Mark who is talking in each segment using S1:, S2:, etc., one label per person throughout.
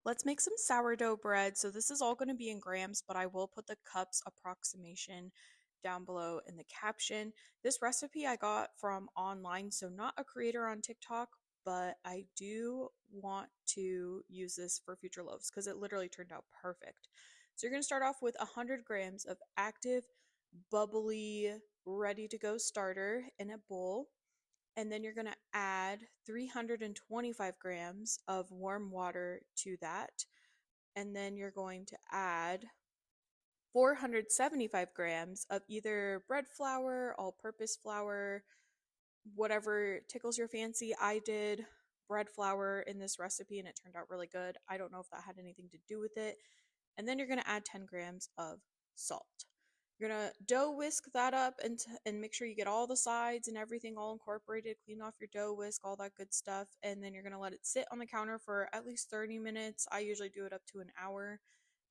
S1: Let's make some sourdough bread. So this is all going to be in grams, but I will put the cups approximation down below in the caption. This recipe I got from online, so not a creator on TikTok, but I do want to use this for future loaves because it literally turned out perfect. So you're going to start off with 100 grams of active, bubbly, ready to go starter in a bowl, and then you're going to add 325 grams of warm water to that. And then you're going to add 475 grams of either bread flour, all purpose flour, whatever tickles your fancy. I did bread flour in this recipe and it turned out really good. I don't know if that had anything to do with it. And then you're going to add 10 grams of salt. You're going to dough whisk that up and make sure you get all the sides and everything all incorporated. Clean off your dough whisk, all that good stuff. And then you're going to let it sit on the counter for at least 30 minutes. I usually do it up to an hour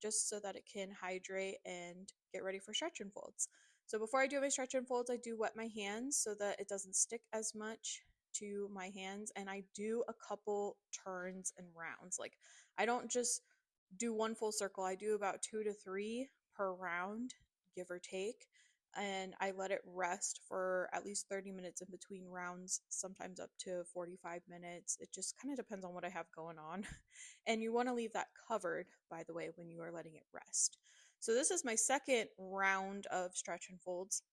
S1: just so that it can hydrate and get ready for stretch and folds. So before I do my stretch and folds, I do wet my hands so that it doesn't stick as much to my hands. And I do a couple turns and rounds. Like, I don't just do one full circle. I do about 2 to 3 per round, give or take. And I let it rest for at least 30 minutes in between rounds, sometimes up to 45 minutes. It just kind of depends on what I have going on. And you want to leave that covered, by the way, when you are letting it rest. So this is my second round of stretch and folds.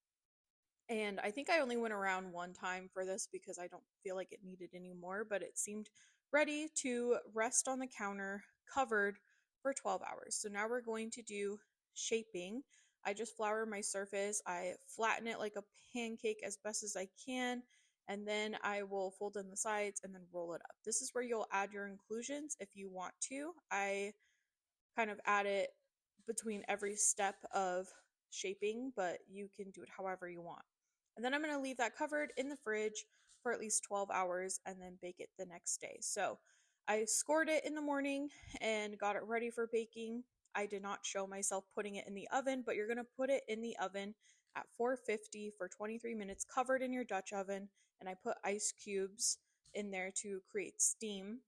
S1: And I think I only went around one time for this because I don't feel like it needed any more, but it seemed ready to rest on the counter covered for 12 hours. So now we're going to do shaping. I just flour my surface. I flatten it like a pancake as best as I can, and then I will fold in the sides and then roll it up. This is where you'll add your inclusions if you want to. I kind of add it between every step of shaping, but you can do it however you want. And then I'm going to leave that covered in the fridge for at least 12 hours and then bake it the next day. So I scored it in the morning and got it ready for baking. I did not show myself putting it in the oven, but you're going to put it in the oven at 450 for 23 minutes, covered in your Dutch oven. And I put ice cubes in there to create steam.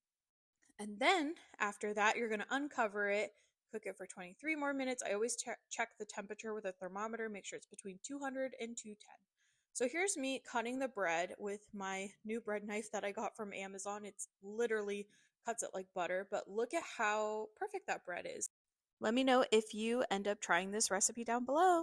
S1: And then after that, you're going to uncover it, cook it for 23 more minutes. I always check the temperature with a thermometer, make sure it's between 200 and 210. So here's me cutting the bread with my new bread knife that I got from Amazon. It's literally cuts it like butter, but look at how perfect that bread is. Let me know if you end up trying this recipe down below.